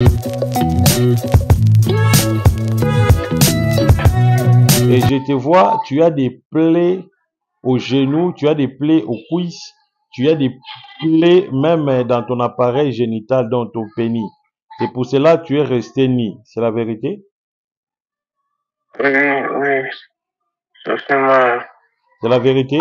Et je te vois, tu as des plaies au genou, tu as des plaies aux cuisses, tu as des plaies même dans ton appareil génital, dans ton pénis. C'est pour cela que tu es resté nu. C'est la vérité? Oui, oui, ça fait mal. C'est la vérité?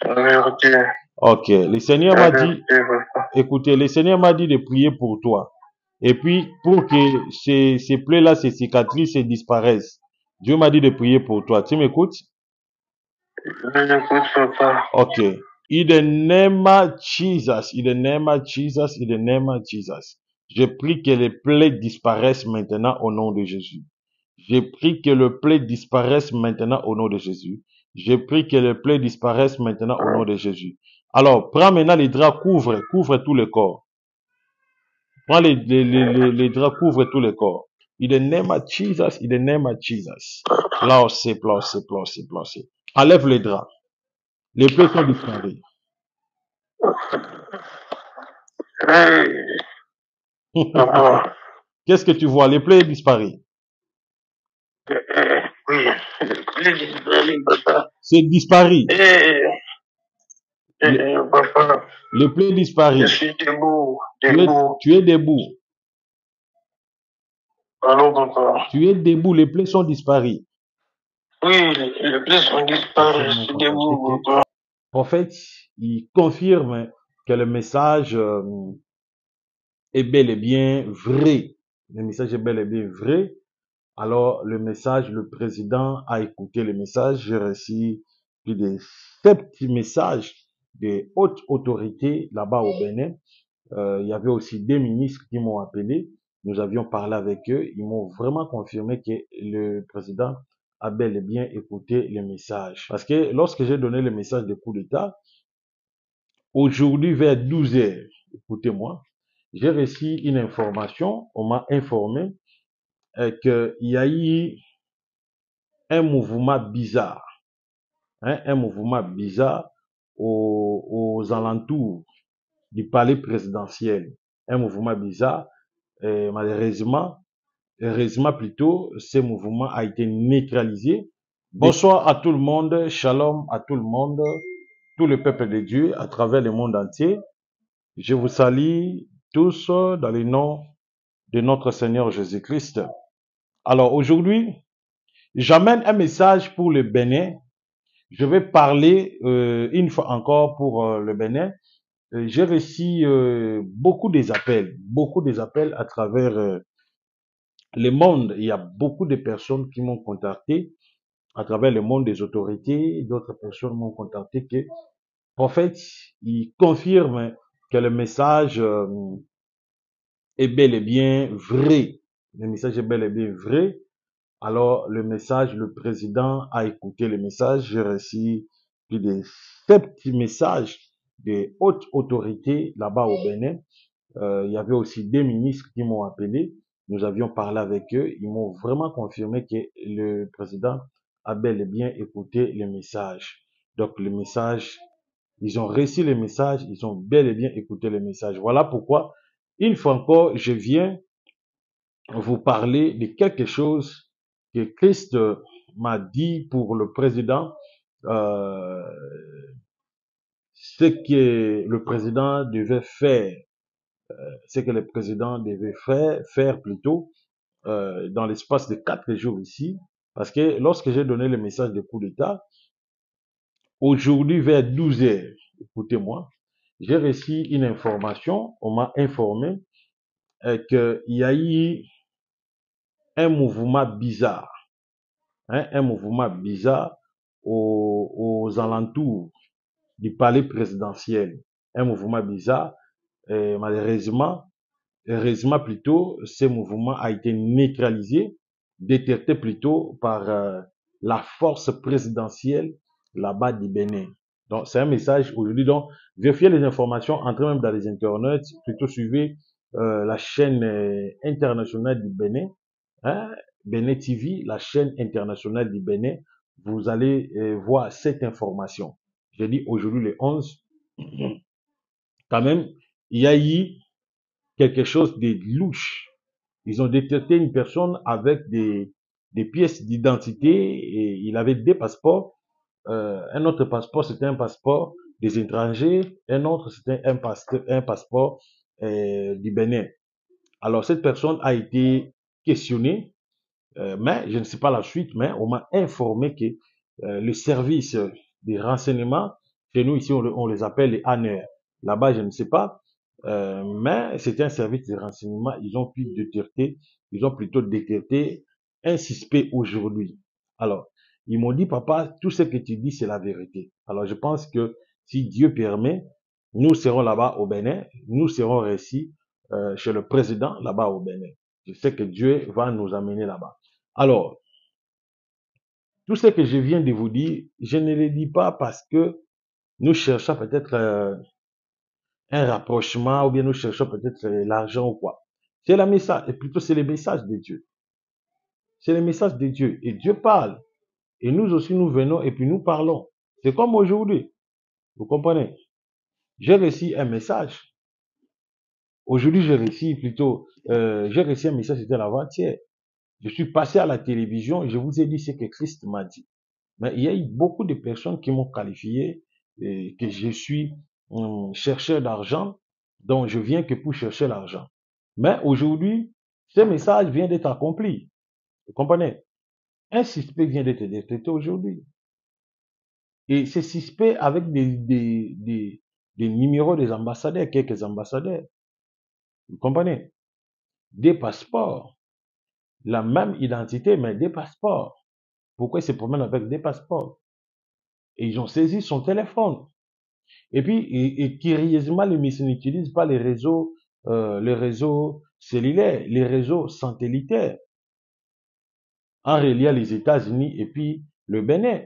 C'est la vérité. Ok. Le Seigneur La m'a dit, vérité, papa. écoutez, le Seigneur m'a dit de prier pour toi. Et puis, pour que ces plaies-là, ces cicatrices, se disparaissent. Dieu m'a dit de prier pour toi. Tu m'écoutes? Je l'écoute, papa. Ok. In the name of Jesus, in the name of Jesus, in the name of Jesus. Je prie que les plaies disparaissent maintenant au nom de Jésus. Je prie que le plaie disparaisse maintenant au nom de Jésus. Je prie que le plaie disparaisse maintenant au nom de Jésus. Alors, prends maintenant les draps, couvre tout le corps. Prends les draps, couvre tout le corps. In the name of Jesus, in the name of Jesus. Placez. Enlève les draps. Les plaies sont disparues. Hey, papa. Qu'est-ce que tu vois? Les plaies disparues. Oui, les disparu, papa. C'est disparu. Papa. Les plaies disparues. Je suis debout, debout. Tu es debout. Allô, papa. Tu es debout. Les plaies sont disparues. Oui, les plaies sont disparues. Je suis debout, papa. Prophète, il confirme que le message est bel et bien vrai. Le message est bel et bien vrai. Alors, le message, le président a écouté le message. J'ai reçu plus de 7 messages des hautes autorités là-bas au Bénin. Il y avait aussi des ministres qui m'ont appelé. Nous avions parlé avec eux. Ils m'ont vraiment confirmé que le président a bel et bien écouté le message. Parce que lorsque j'ai donné le message de coup d'État, aujourd'hui vers 12 heures, écoutez-moi, j'ai reçu une information. On m'a informé qu'il y a eu un mouvement bizarre, un mouvement bizarre aux alentours du palais présidentiel. Un mouvement bizarre. Et malheureusement, heureusement plutôt, ce mouvement a été neutralisé. Bonsoir à tout le monde, shalom à tout le monde, tout le peuple de Dieu à travers le monde entier. Je vous salue tous dans le nom de notre Seigneur Jésus-Christ. Alors aujourd'hui, j'amène un message pour le Bénin. Je vais parler une fois encore pour le Bénin. J'ai reçu beaucoup des appels à travers le monde. Il y a beaucoup de personnes qui m'ont contacté à travers le monde des autorités. D'autres personnes m'ont contacté que, prophète, il confirme que le message est bel et bien vrai. Le message est bel et bien vrai. Alors, le message, le président a écouté le message. J'ai reçu plus de 7 messages des hautes autorités là-bas au Bénin. Il y avait aussi des ministres qui m'ont appelé. Nous avions parlé avec eux. Ils m'ont vraiment confirmé que le président a bel et bien écouté le message. Donc, le message, ils ont reçu le message, ils ont bel et bien écouté le message. Voilà pourquoi, une fois encore, je viens vous parler de quelque chose que Christ m'a dit pour le président, euh, ce que le président devait faire, ce que le président devait faire plutôt dans l'espace de 4 jours ici, parce que lorsque j'ai donné le message de coup d'État, aujourd'hui vers 12 heures, écoutez-moi, j'ai reçu une information, on m'a informé qu'il y a eu un mouvement bizarre, un mouvement bizarre aux alentours du palais présidentiel, un mouvement bizarre, et malheureusement, heureusement plutôt, ce mouvement a été neutralisé, détecté plutôt par la force présidentielle là-bas du Bénin. Donc, c'est un message aujourd'hui. Donc, vérifiez les informations, entrez même dans les internets, plutôt suivez la chaîne internationale du Bénin, hein, Bénin TV, la chaîne internationale du Bénin. Vous allez voir cette information. J'ai dit aujourd'hui le 11, quand même, il y a eu quelque chose de louche. Ils ont détecté une personne avec des pièces d'identité et il avait des passeports. Un autre passeport, c'était un passeport des étrangers. Un autre, c'était un passeport du Bénin. Alors, cette personne a été questionnée, mais je ne sais pas la suite, mais on m'a informé que le service des renseignements, chez nous ici, on les appelle les ANR. Là-bas, je ne sais pas, mais c'était un service de renseignement. Ils ont plutôt détecté un suspect aujourd'hui. Alors, ils m'ont dit, papa, tout ce que tu dis, c'est la vérité. Alors, je pense que si Dieu permet, nous serons là-bas au Bénin, nous serons réussis chez le président là-bas au Bénin. Je sais que Dieu va nous amener là-bas. Alors, tout ce que je viens de vous dire, je ne le dis pas parce que nous cherchons peut-être un rapprochement ou bien nous cherchons peut-être l'argent ou quoi. C'est le message, et plutôt c'est le message de Dieu. C'est le message de Dieu. Et Dieu parle. Et nous aussi, nous venons et puis nous parlons. C'est comme aujourd'hui. Vous comprenez? J'ai reçu un message. Aujourd'hui, j'ai reçu un message, c'était l'avant-hier. Je suis passé à la télévision et je vous ai dit ce que Christ m'a dit. Mais il y a eu beaucoup de personnes qui m'ont qualifié que je suis chercheur d'argent, donc je viens que pour chercher l'argent. Mais aujourd'hui, ce message vient d'être accompli. Vous comprenez? Un suspect vient d'être détecté aujourd'hui. Et ce suspect avec des numéros des ambassadeurs, quelques ambassadeurs. Vous comprenez? Des passeports. La même identité, mais des passeports. Pourquoi ils se promènent avec des passeports? Et ils ont saisi son téléphone. Et puis, curieusement, les messieurs n'utilisent pas les réseaux cellulaires, les réseaux satellitaires, en reliant les États-Unis et puis le Bénin.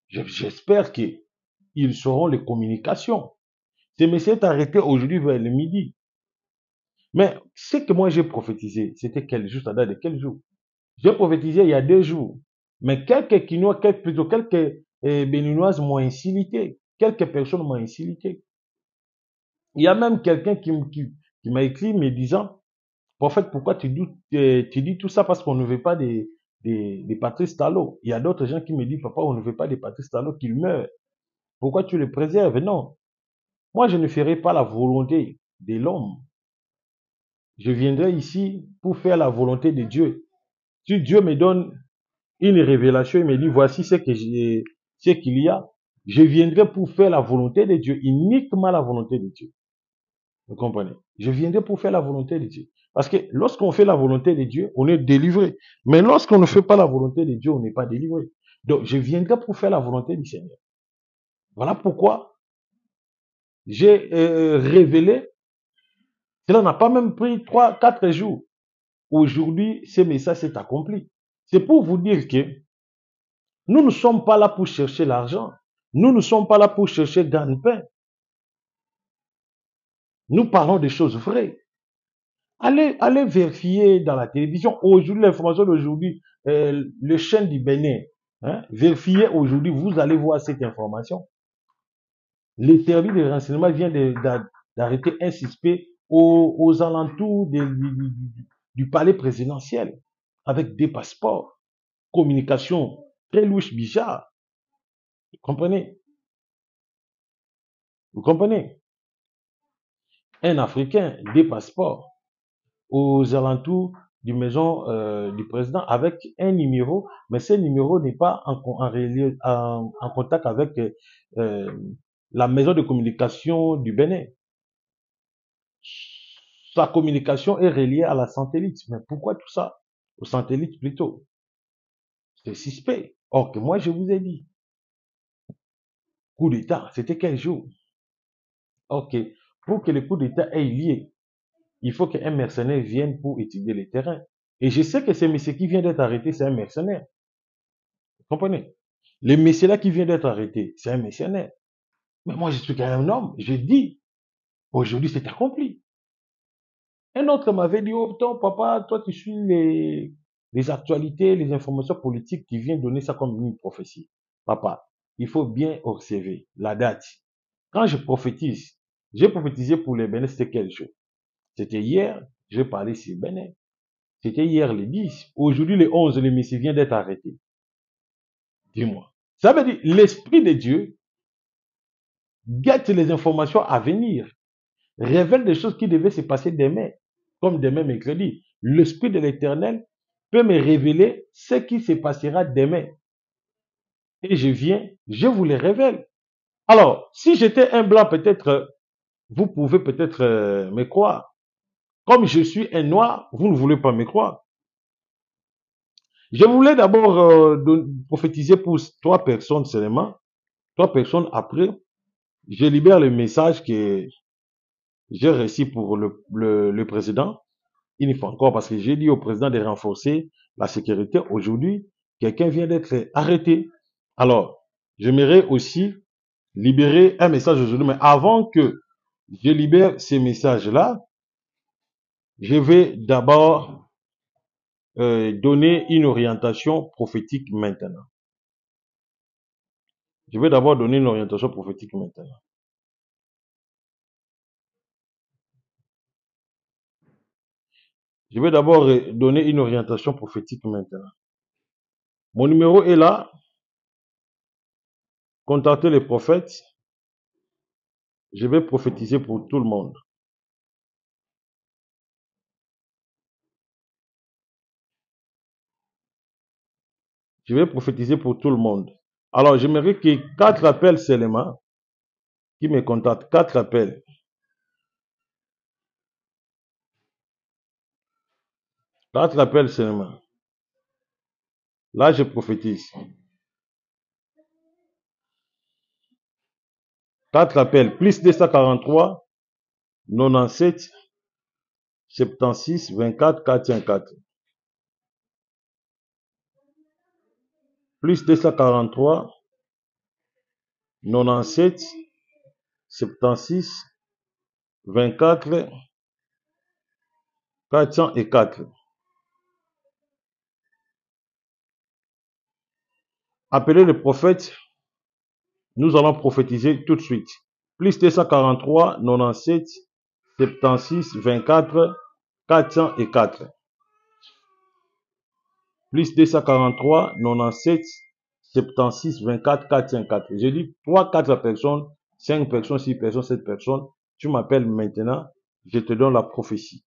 J'espère qu'ils sauront les communications. Ce monsieur est arrêté aujourd'hui vers le midi. Mais ce que moi j'ai prophétisé, c'était quel jour, ça date de quel jour? J'ai prophétisé il y a 2 jours. Mais quelques Quinois, quelques Béninoises m'ont insulté. Quelques personnes m'ont insulté. Il y a même quelqu'un qui m'a écrit me disant, prophète, pourquoi tu dis tout ça parce qu'on ne veut pas des Patrice Talon. Il y a d'autres gens qui me disent, papa, on ne veut pas des Patrice Talon qu'ils meurent. Pourquoi tu les préserves? Non. Moi, je ne ferai pas la volonté de l'homme. Je viendrai ici pour faire la volonté de Dieu. Si Dieu me donne une révélation, il me dit, voici ce qu'il y a, je viendrai pour faire la volonté de Dieu, uniquement la volonté de Dieu. Vous comprenez? Je viendrai pour faire la volonté de Dieu. Parce que lorsqu'on fait la volonté de Dieu, on est délivré. Mais lorsqu'on ne fait pas la volonté de Dieu, on n'est pas délivré. Donc, je viendrai pour faire la volonté du Seigneur. Voilà pourquoi j'ai révélé. Cela n'a pas même pris 3, 4 jours. Aujourd'hui, ce message s'est accompli. C'est pour vous dire que nous ne sommes pas là pour chercher l'argent. Nous ne sommes pas là pour chercher gagne-pain. Nous parlons des choses vraies. Allez vérifier dans la télévision. Aujourd'hui, l'information d'aujourd'hui, le chaîne du Bénin, hein, vérifiez aujourd'hui, vous allez voir cette information. Le service de renseignement vient d'arrêter un suspect aux alentours du palais présidentiel avec des passeports, communication très louche, bizarre. Vous comprenez? Vous comprenez? Un Africain, des passeports aux alentours du maison du président avec un numéro, mais ce numéro n'est pas en contact avec la maison de communication du Bénin. Sa communication est reliée à la satellite. Mais pourquoi tout ça? Au satellite plutôt. C'est suspect. Or que moi je vous ai dit, coup d'État, c'était quel jour? Ok, pour que le coup d'État ait lieu, il faut qu'un mercenaire vienne pour étudier le terrain. Et je sais que ce monsieur qui vient d'être arrêté, c'est un mercenaire. Vous comprenez? Le monsieur là qui vient d'être arrêté, c'est un mercenaire. Mais moi, je suis quand même un homme. Je dis, aujourd'hui, c'est accompli. Un autre m'avait dit, oh, ton papa, toi, tu suis les actualités, les informations politiques qui viennent donner ça comme une prophétie. Papa, il faut bien observer la date. Quand je prophétise, j'ai prophétisé pour les Bénin, c'était quel jour? C'était hier, j'ai parlé sur Bénin. C'était hier le 10. Aujourd'hui, le 11, le Messie vient d'être arrêté. Dis-moi. Ça veut dire, l'Esprit de Dieu guette les informations à venir, révèle des choses qui devaient se passer demain, comme demain mercredi. L'Esprit de l'Éternel peut me révéler ce qui se passera demain. Et je viens, je vous le révèle. Alors, si j'étais un blanc, peut-être, vous pouvez peut-être me croire. Comme je suis un noir, vous ne voulez pas me croire. Je voulais d'abord prophétiser pour 3 personnes seulement. 3 personnes après, je libère le message que j'ai reçu pour le président. Une fois encore, parce que j'ai dit au président de renforcer la sécurité. Aujourd'hui, quelqu'un vient d'être arrêté. Alors, j'aimerais aussi libérer un message aujourd'hui, mais avant que je libère ces messages-là, je vais d'abord donner une orientation prophétique maintenant. Je vais d'abord donner une orientation prophétique maintenant. Je vais d'abord donner une orientation prophétique maintenant. Mon numéro est là. Contactez les prophètes. Je vais prophétiser pour tout le monde. Je vais prophétiser pour tout le monde. Alors, j'aimerais que 4 appels seulement qui me contactent. 4 appels. 4 appels seulement. Là, je prophétise. 4 appels. Plus 243, 97, 76, 24, 404. Plus 243, 97, 76, 24, 404. Appelez le prophète. Nous allons prophétiser tout de suite. Plus 243, 97, 76, 24, 404. Plus 243, 97, 76, 24, 404. J'ai dit 3, 4 personnes, 5 personnes, 6 personnes, 7 personnes. Tu m'appelles maintenant, je te donne la prophétie.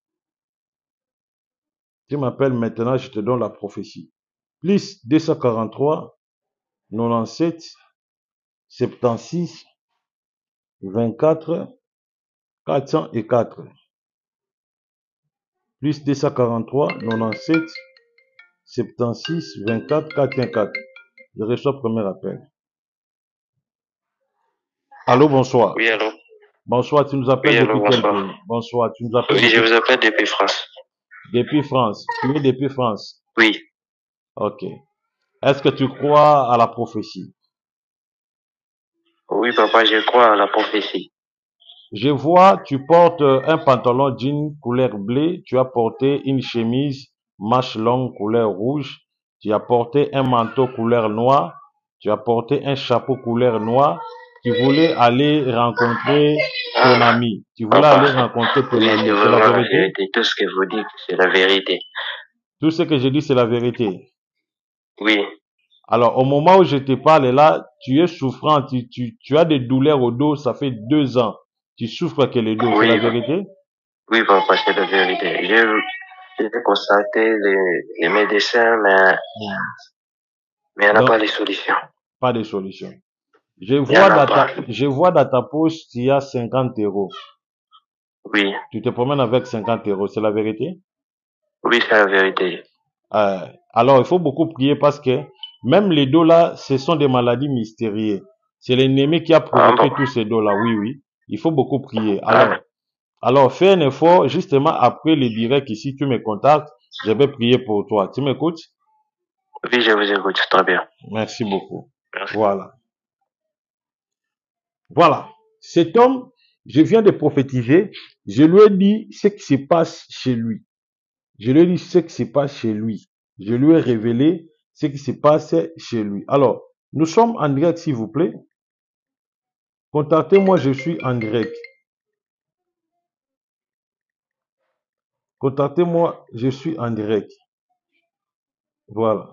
Tu m'appelles maintenant, je te donne la prophétie. Plus 243, 97, 76, 24, 404. Plus 243, 97, 76, 24, 404. Je reçois le premier appel. Allô, bonsoir. Oui, allô. Bonsoir, tu nous appelles Oui, allô, depuis quel bonsoir. pays? Bonsoir, tu nous appelles Oui, je depuis... vous appelle depuis France. Depuis France. Tu es depuis France. Oui. Ok. Est-ce que tu crois à la prophétie? Oui, papa, je crois à la prophétie. Je vois, tu portes un pantalon jean couleur bleu, tu as porté une chemise manche longue couleur rouge, tu as porté un manteau couleur noire, tu as porté un chapeau couleur noire, tu voulais aller rencontrer ton ami. Tu voulais Papa, aller rencontrer ton oui, ami. c'est C'est la vraiment la vérité? vérité. Tout ce que vous dites, c'est la vérité. Tout ce que je dis, c'est la vérité. Oui. Alors, au moment où je te parle là, tu es souffrant, tu as des douleurs au dos, ça fait 2 ans. Tu souffres que le dos, c'est la Oui, vérité? oui, papa, c'est la vérité. J'ai constaté les médecins, mais il n'y en a Donc, pas de solution. pas de solution. Il n'y en a pas. Je vois dans ta poche, tu as 50 euros. Oui, Tu te promènes avec 50 euros, c'est la vérité? oui, c'est la vérité. Alors, il faut beaucoup prier parce que même les dos là, ce sont des maladies mystérieuses. C'est l'ennemi qui a Ah provoqué bon? tous ces dos là, oui, oui. Il faut beaucoup prier. Ah, Alors, fais un effort, justement, après le direct ici, tu me contactes, je vais prier pour toi. Tu m'écoutes? oui, je vous écoute, très bien. Merci beaucoup. Merci. Voilà. Voilà. Cet homme, je viens de prophétiser, je lui ai dit ce qui se passe chez lui. Je lui ai dit ce qui se passe chez lui. Je lui ai révélé ce qui se passe chez lui. Alors, nous sommes en direct, s'il vous plaît. Contactez-moi, je suis en direct. Contactez-moi, je suis en direct. Voilà.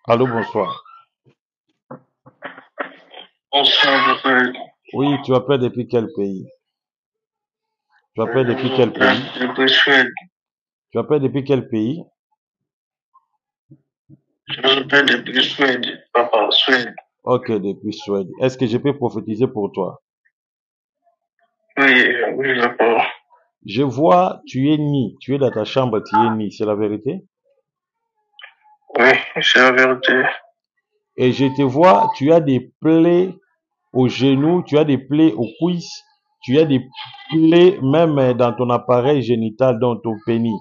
Allô, bonsoir. Bonsoir, Oui, tu appelles depuis quel pays? Tu appelles depuis quel pays? depuis Suède. Tu appelles depuis quel pays? Je m'appelle depuis Suède, papa, Suède. Ok, depuis Suède. Est-ce que je peux prophétiser pour toi? Oui, oui, papa. Je vois, tu es ni. Tu es dans ta chambre, tu es ni. C'est la vérité? Oui, c'est la vérité. Et je te vois, tu as des plaies aux genoux, tu as des plaies aux cuisses, tu as des plaies même dans ton appareil génital, dans ton pénis.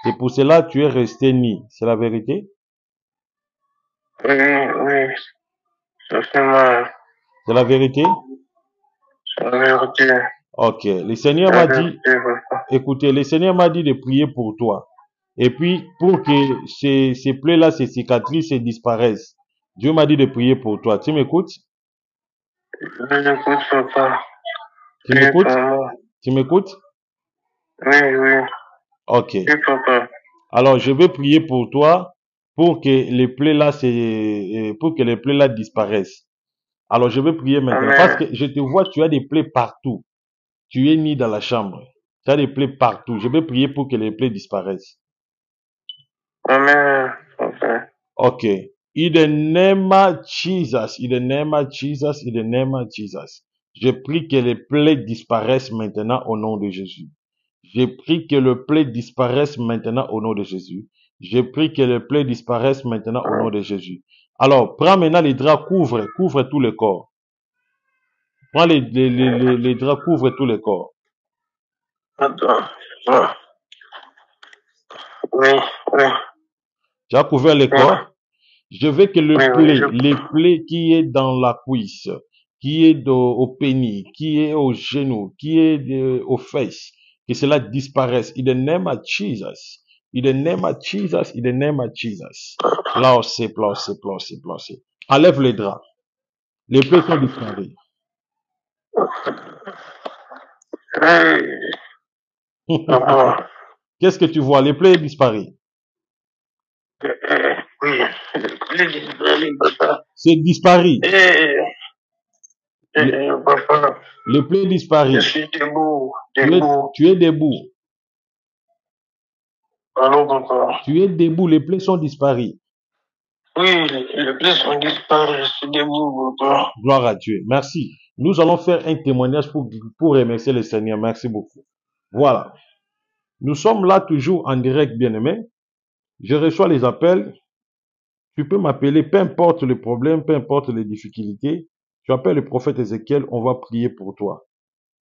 C'est pour cela que tu es resté ni. C'est la vérité? Oui, oui, ça fait mal. C'est la vérité? C'est la vérité. Ok. Le Seigneur C'est la m'a dit, vérité, papa. écoutez, le Seigneur m'a dit de prier pour toi. Et puis, pour que ces plaies-là, ces cicatrices, disparaissent. Dieu m'a dit de prier pour toi. Tu m'écoutes? Je l'écoute, papa. Tu Oui, m'écoutes? papa. Tu m'écoutes? Oui, oui. Ok. Oui, papa. Alors, je vais prier pour toi pour que les plaies-là, pour que les plaies-là disparaissent. Alors, je vais prier maintenant parce Amen. que je te vois, tu as des plaies partout. Tu es ni dans la chambre. Tu as des plaies partout. Je vais prier pour que les plaies disparaissent. Amen, papa. Ok. In the name of Jesus, in the name of Jesus, in the name of Jesus. Je prie que les plaies disparaissent maintenant au nom de Jésus. Je prie que le plaie disparaisse maintenant au nom de Jésus. Je prie que le plaie disparaisse maintenant au nom de Jésus. Alors, prends maintenant les draps, couvre tout le corps. Prends les draps, couvre tout le corps. Attends. Ah. Oui, oui. Tu as couvert le Oui, corps. Je veux que oui, les plaies qui est dans la cuisse, qui est au pénis, qui est au genou, qui est aux fesses, que cela disparaisse. In the name of Jesus. In the name of Jesus. In the name of Jesus. Placez, placez, placez, placez. Enlève les draps. Les plaies sont disparues. oui, papa. Qu'est-ce que tu vois? Les plaies disparues. Oui, papa. C'est disparu. Papa, Les plaies je disparues. suis debout, Tu es, debout. tu es debout. Allô, papa. Tu es debout. Les plaies sont disparues. Oui, les plaies sont disparues, je suis debout, papa. Gloire à Dieu. Merci. Nous allons faire un témoignage pour remercier le Seigneur. Merci beaucoup. Voilà. Nous sommes là toujours en direct, bien-aimé. Je reçois les appels. Tu peux m'appeler, peu importe le problème, peu importe les difficultés. Tu appelles le prophète Ézéchiel, on va prier pour toi.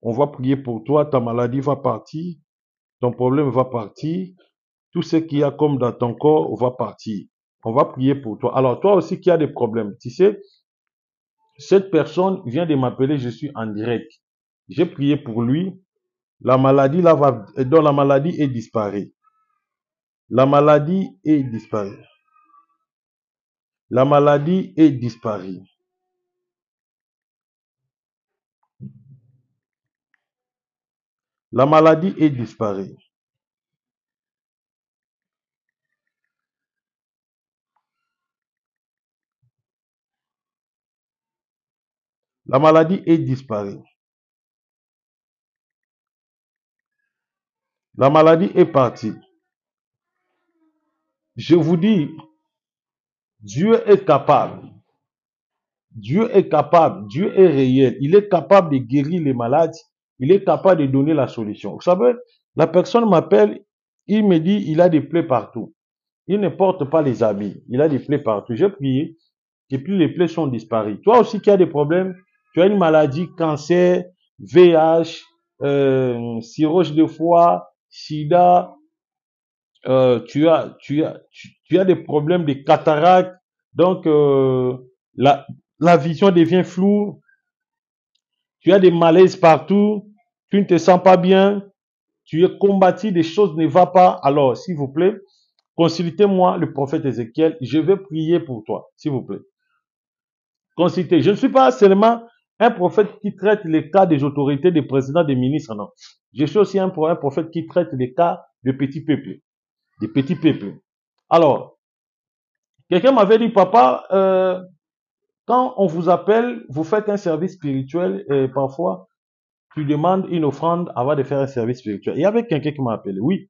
On va prier pour toi, ta maladie va partir, ton problème va partir, tout ce qu'il y a comme dans ton corps va partir. On va prier pour toi. Alors, toi aussi qui as des problèmes, tu sais, cette personne vient de m'appeler, je suis en direct. J'ai prié pour lui. La maladie là va, donc la maladie est disparue. La maladie est disparue. La maladie est disparue. La maladie est disparue. La maladie est disparue. La maladie est partie. Je vous dis, Dieu est capable. Dieu est capable. Dieu est réel. Il est capable de guérir les malades. Il est capable de donner la solution. Vous savez, la personne m'appelle, il me dit, il a des plaies partout. Il ne porte pas les habits. Il a des plaies partout. J'ai prié et puis les plaies sont disparues. Toi aussi qui as des problèmes, tu as une maladie, cancer, VIH, cirrhose de foie, sida, tu as des problèmes de cataracte, donc la vision devient floue, tu as des malaises partout, tu ne te sens pas bien, tu es combattu, des choses ne vont pas. Alors, s'il vous plaît, consultez-moi le prophète Ézéchiel, je vais prier pour toi, s'il vous plaît. Consultez. Je ne suis pas seulement un prophète qui traite les cas des autorités, des présidents, des ministres, non. Je suis aussi un prophète qui traite les cas de petits peuples, des petits peuples. Alors, quelqu'un m'avait dit, papa, quand on vous appelle, vous faites un service spirituel et parfois, tu demandes une offrande avant de faire un service spirituel. Il y avait quelqu'un qui m'a appelé. Oui,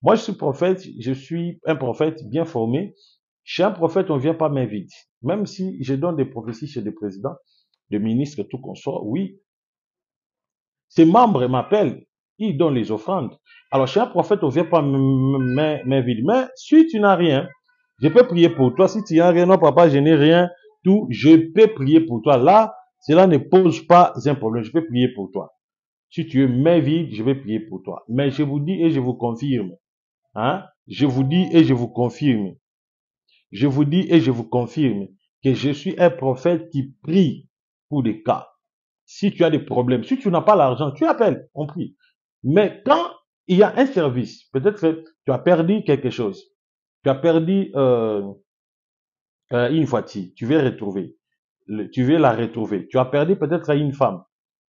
moi je suis prophète, je suis un prophète bien formé. Chez un prophète, on ne vient pas main vide. Même si je donne des prophéties chez des présidents, des ministres, tout consort, oui, ses membres m'appellent, ils donnent les offrandes. Alors chez un prophète, on ne vient pas main vide. Mais si tu n'as rien, je peux prier pour toi. Si tu n'as rien, non papa, je n'ai rien, tout, je peux prier pour toi. Là, cela ne pose pas un problème. Je peux prier pour toi. Si tu es main vide, je vais prier pour toi. Mais je vous dis et je vous confirme. Hein? Je vous dis et je vous confirme. Je vous dis et je vous confirme que je suis un prophète qui prie pour des cas. Si tu as des problèmes, si tu n'as pas l'argent, tu appelles, on prie. Mais quand il y a un service, peut-être que tu as perdu quelque chose. Tu as perdu une voiture, tu veux retrouver. Tu veux la retrouver. Tu as perdu peut-être une femme.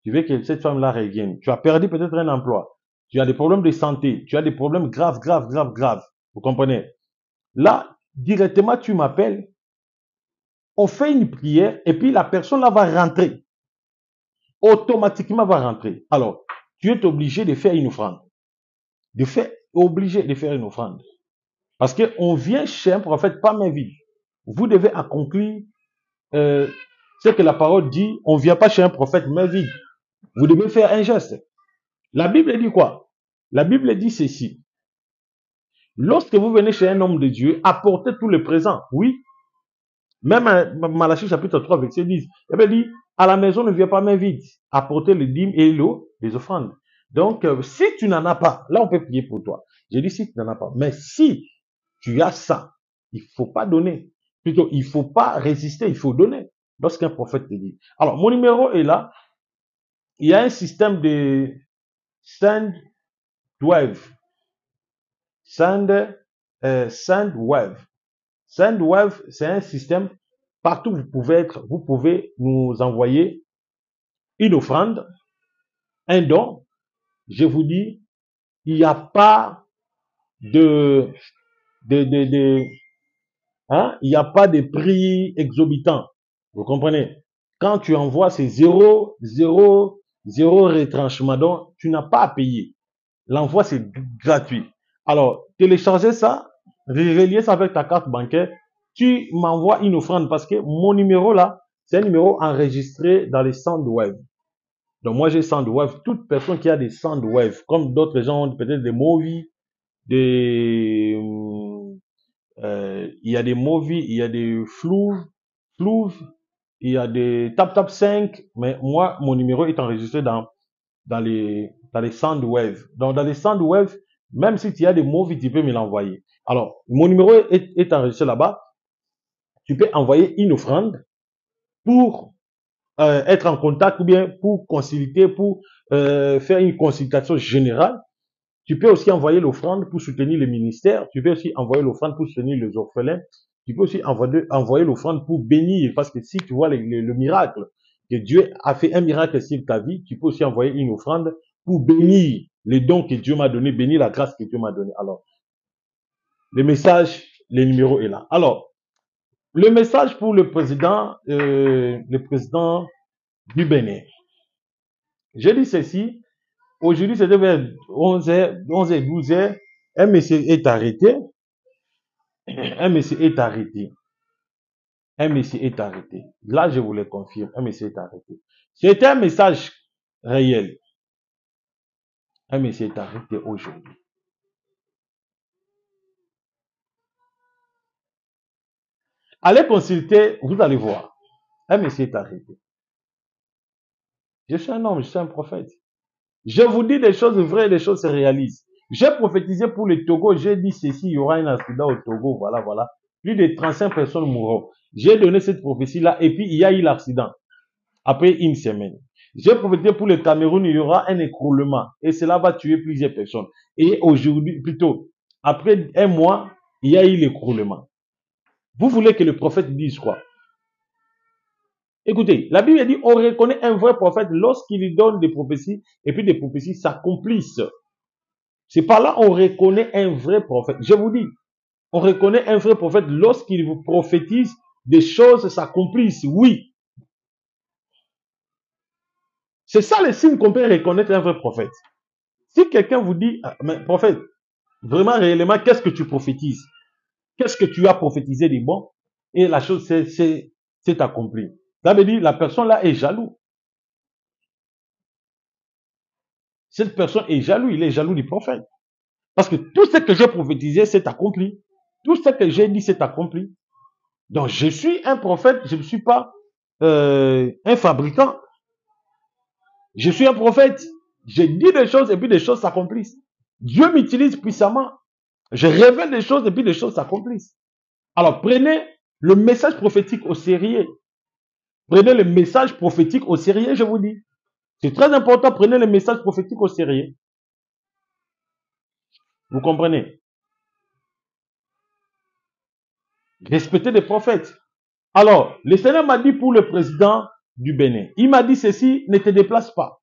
Tu veux que cette femme-là revienne. Tu as perdu peut-être un emploi. Tu as des problèmes de santé. Tu as des problèmes graves, graves, graves, graves. Vous comprenez? Là, directement, tu m'appelles. On fait une prière et puis la personne là va rentrer. Automatiquement va rentrer. Alors, tu es obligé de faire une offrande. Obligé de faire une offrande. Parce qu'on vient chez un prophète pas main vide. Vous devez accomplir ce que la parole dit. On ne vient pas chez un prophète main vide. Vous devez faire un geste. La Bible dit quoi? La Bible dit ceci. Lorsque vous venez chez un homme de Dieu, apportez tout le présent. Oui. Même Malachie chapitre 3, verset 10. Il avait dit, à la maison ne vient pas main vide. Apportez les dîmes et l'eau, les offrandes. Donc, si tu n'en as pas, là on peut prier pour toi. J'ai dit si tu n'en as pas. Mais si tu as ça, il faut pas donner. Plutôt, il faut pas résister, il faut donner. Lorsqu'un prophète te dit. Alors, mon numéro est là. Il y a un système de SendWave. SendWave. SendWave, c'est un système. Partout où vous pouvez nous envoyer une offrande, un don. Je vous dis, il n'y a pas il n'y a pas de prix exorbitant. Vous comprenez? Quand tu envoies, c'est 0 retranchement. Donc, tu n'as pas à payer. L'envoi, c'est gratuit. Alors, téléchargez ça, reliez ça avec ta carte bancaire. Tu m'envoies une offrande parce que mon numéro là, c'est un numéro enregistré dans les SendWave. Donc, moi, j'ai SendWave. Toute personne qui a des SendWave, comme d'autres gens ont peut-être des Movi, il y a des Movi, il y a des Flouve, il y a des TapTap 5, mais moi, mon numéro est enregistré dans les SendWave. Donc, dans les SendWave, même si tu as des Movi, tu peux me l'envoyer. Alors, mon numéro est enregistré là-bas. Tu peux envoyer une offrande pour être en contact ou bien pour consulter, pour faire une consultation générale. Tu peux aussi envoyer l'offrande pour soutenir le ministère. Tu peux aussi envoyer l'offrande pour soutenir les orphelins. Tu peux aussi envoyer l'offrande pour bénir. Parce que si tu vois le miracle, que Dieu a fait un miracle sur ta vie, tu peux aussi envoyer une offrande pour bénir les dons que Dieu m'a donné, bénir la grâce que Dieu m'a donnée. Alors, le message, le numéro est là. Alors, le message pour le président du Bénin. J'ai dit ceci. Aujourd'hui, c'était vers 11h, 12h. Un monsieur est arrêté. Un monsieur est arrêté. Un monsieur est arrêté. Là, je vous le confirme. Un monsieur est arrêté. C'était un message réel. Un monsieur est arrêté aujourd'hui. Allez consulter, vous allez voir. Un monsieur est arrêté. Je suis un homme, je suis un prophète. Je vous dis des choses vraies, des choses se réalisent. J'ai prophétisé pour le Togo, j'ai dit ceci, il y aura un accident au Togo, voilà, voilà. Plus de 35 personnes mourront. J'ai donné cette prophétie-là et puis il y a eu l'accident. Après une semaine. J'ai prophétisé pour le Cameroun, il y aura un écroulement et cela va tuer plusieurs personnes. Et aujourd'hui, plutôt, après un mois, il y a eu l'écroulement. Vous voulez que le prophète dise quoi? Écoutez, la Bible dit, on reconnaît un vrai prophète lorsqu'il lui donne des prophéties et puis des prophéties s'accomplissent. C'est par là on reconnaît un vrai prophète. Je vous dis, on reconnaît un vrai prophète lorsqu'il vous prophétise, des choses s'accomplissent. Oui. C'est ça le signe qu'on peut reconnaître un vrai prophète. Si quelqu'un vous dit, ah, mais prophète, vraiment réellement, qu'est-ce que tu prophétises? Qu'est-ce que tu as prophétisé de bon? Et la chose s'est accomplie. Ça veut dire la personne là est jaloux. Cette personne est jaloux, il est jaloux du prophète. Parce que tout ce que j'ai prophétisé s'est accompli. Tout ce que j'ai dit s'est accompli. Donc je suis un prophète, je ne suis pas un fabricant. Je suis un prophète. Je dis des choses et puis des choses s'accomplissent. Dieu m'utilise puissamment. Je révèle des choses et puis des choses s'accomplissent. Alors prenez le message prophétique au sérieux. Prenez le message prophétique au sérieux, je vous dis. C'est très important, prenez le message prophétique au sérieux. Vous comprenez? Respectez les prophètes. Alors, le Seigneur m'a dit pour le président du Bénin, il m'a dit ceci, ne te déplace pas.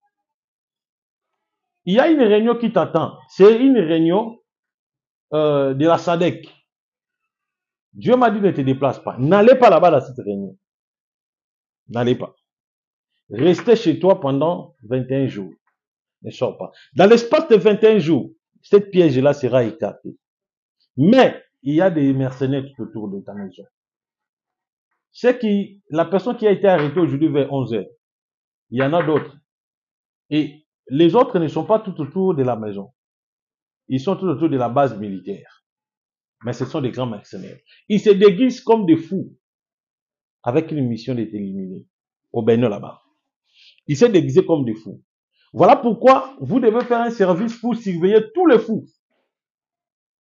Il y a une réunion qui t'attend. C'est une réunion de la SADC. Dieu m'a dit ne te déplace pas. N'allez pas là-bas dans cette réunion. N'allez pas. Restez chez toi pendant 21 jours. Ne sors pas. Dans l'espace de 21 jours, cette piège-là sera écartée. Mais il y a des mercenaires tout autour de ta maison. C'est qui, la personne qui a été arrêtée aujourd'hui vers 11 h, il y en a d'autres. Et les autres ne sont pas tout autour de la maison. Ils sont tout autour de la base militaire. Mais ce sont des grands mercenaires. Ils se déguisent comme des fous avec une mission d'être éliminés au Bénin là-bas. Ils se déguisent comme des fous. Voilà pourquoi vous devez faire un service pour surveiller tous les fous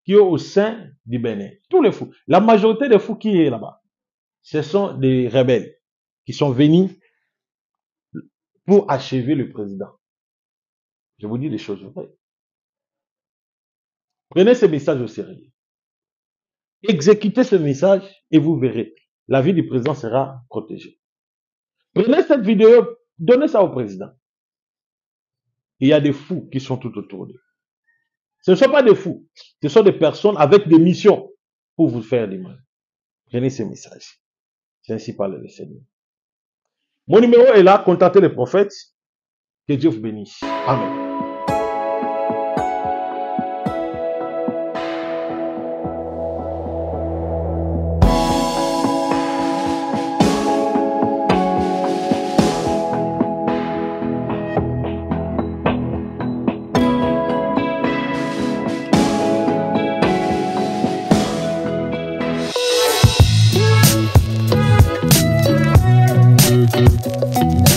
qui sont au sein du Bénin. Tous les fous. La majorité des fous qui est là-bas, ce sont des rebelles qui sont venus pour achever le président. Je vous dis des choses vraies. Prenez ce message au sérieux. Exécutez ce message et vous verrez. La vie du président sera protégée. Prenez cette vidéo, donnez ça au président. Il y a des fous qui sont tout autour d'eux. Ce ne sont pas des fous. Ce sont des personnes avec des missions pour vous faire du mal. Prenez ce message. C'est ainsi parle le Seigneur. Mon numéro est là. Contactez les prophètes. Que Dieu vous bénisse. Amen.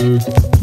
Thank you.